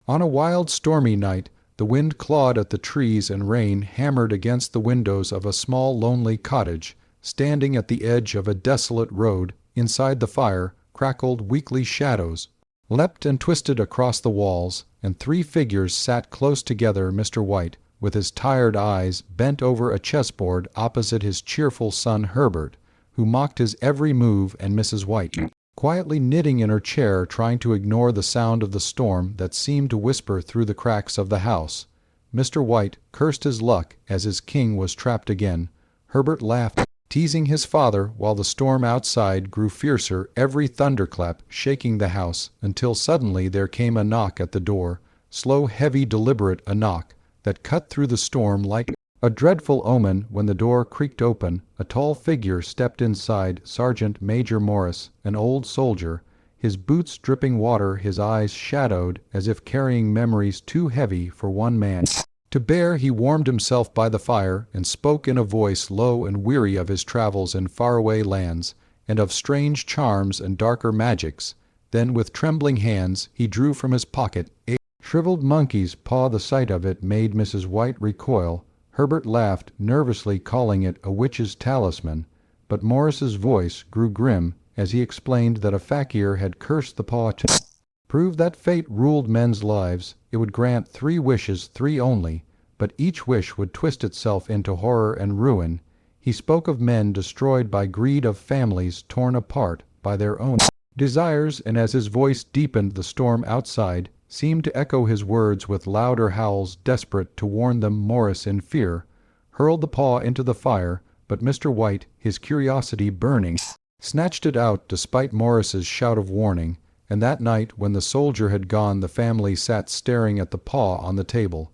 On a wild stormy night, the wind clawed at the trees and rain hammered against the windows of a small lonely cottage, standing at the edge of a desolate road. Inside the fire crackled weakly shadows, leapt and twisted across the walls, and three figures sat close together. Mr. White, with his tired eyes, bent over a chessboard opposite his cheerful son Herbert, who mocked his every move, and Mrs. White, quietly knitting in her chair, trying to ignore the sound of the storm that seemed to whisper through the cracks of the house. Mr. White cursed his luck as his king was trapped again. Herbert laughed, teasing his father, while the storm outside grew fiercer, every thunderclap shaking the house, until suddenly there came a knock at the door, slow, heavy, deliberate, a knock that cut through the storm like a dreadful omen. When the door creaked open, a tall figure stepped inside, Sergeant Major Morris, an old soldier, his boots dripping water, his eyes shadowed as if carrying memories too heavy for one man to bear. He warmed himself by the fire and spoke in a voice low and weary of his travels in faraway lands, and of strange charms and darker magics. Then with trembling hands he drew from his pocket a shriveled monkey's paw. The sight of it made Mrs. White recoil. Herbert laughed nervously, calling it a witch's talisman, but Morris's voice grew grim as he explained that a fakir had cursed the paw to prove that fate ruled men's lives. It would grant 3 wishes, 3 only, but each wish would twist itself into horror and ruin. He spoke of men destroyed by greed, of families torn apart by their own desires, and as his voice deepened, the storm outside seemed to echo his words with louder howls, desperate to warn them. Morris, in fear, hurled the paw into the fire, but Mr. White, his curiosity burning, snatched it out despite Morris's shout of warning. And that night, when the soldier had gone, the family sat staring at the paw on the table.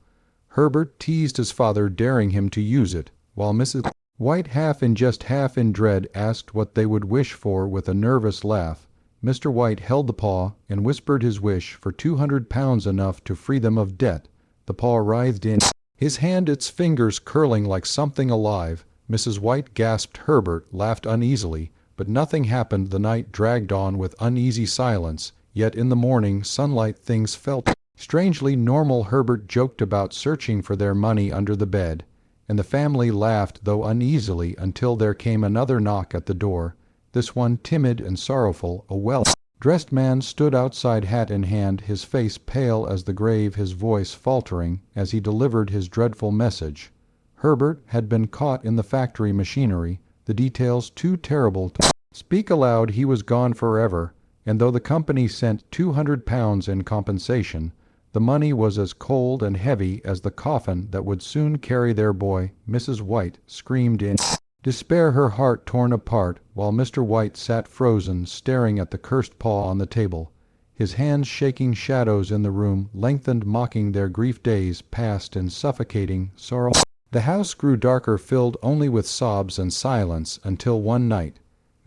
Herbert teased his father, daring him to use it, while Mrs. White, half in jest, half in dread, asked what they would wish for with a nervous laugh. Mr. White held the paw and whispered his wish for £200, enough to free them of debt. The paw writhed in his hand, its fingers curling like something alive. Mrs. White gasped. Herbert laughed uneasily, but nothing happened. The night dragged on with uneasy silence, yet in the morning sunlight things felt strangely normal. Herbert joked about searching for their money under the bed, and the family laughed, though uneasily, until there came another knock at the door. This one timid and sorrowful. A well-dressed man stood outside, hat in hand, his face pale as the grave, his voice faltering as he delivered his dreadful message. Herbert had been caught in the factory machinery, the details too terrible to speak aloud. He was gone forever, and though the company sent £200 in compensation, the money was as cold and heavy as the coffin that would soon carry their boy. Mrs. White screamed in despair, her heart torn apart, while Mr. White sat frozen, staring at the cursed paw on the table, his hands shaking. Shadows in the room lengthened, mocking their grief. Days passed in suffocating sorrow. The house grew darker, filled only with sobs and silence, until one night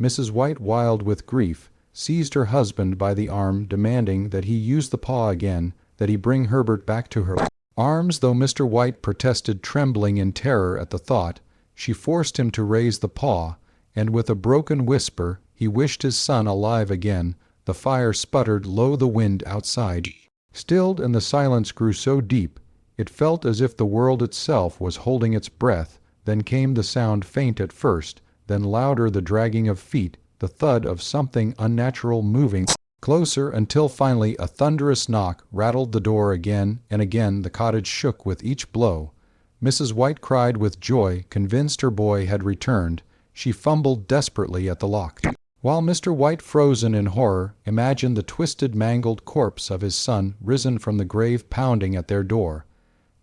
Mrs. White, wild with grief, seized her husband by the arm, demanding that he use the paw again, that he bring Herbert back to her arms. Though Mr. White protested, trembling in terror at the thought, she forced him to raise the paw, and with a broken whisper he wished his son alive again. The fire sputtered low, the wind outside stilled, and the silence grew so deep it felt as if the world itself was holding its breath. Then came the sound, faint at first, then louder, the dragging of feet, the thud of something unnatural moving closer, until finally a thunderous knock rattled the door. Again and again the cottage shook with each blow. Mrs. White cried with joy, convinced her boy had returned. She fumbled desperately at the lock, while Mr. White, frozen in horror, imagined the twisted, mangled corpse of his son risen from the grave, pounding at their door.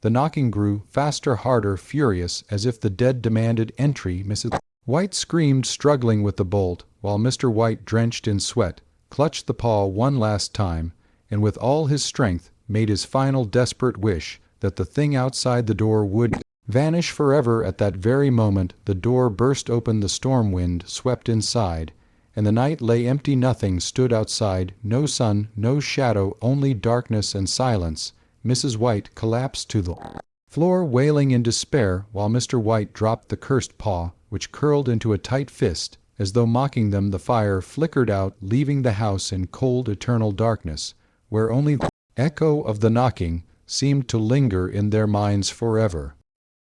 The knocking grew faster, harder, furious, as if the dead demanded entry. Mrs. White screamed, struggling with the bolt, while Mr. White, drenched in sweat, clutched the paw one last time, and with all his strength made his final desperate wish that the thing outside the door would vanish forever. At that very moment the door burst open, the storm wind swept inside, and the night lay empty. Nothing stood outside, no sun, no shadow, only darkness and silence. Mrs. White collapsed to the floor, wailing in despair, while Mr. White dropped the cursed paw, which curled into a tight fist, as though mocking them. The fire flickered out, leaving the house in cold, eternal darkness, where only echo of the knocking seemed to linger in their minds forever.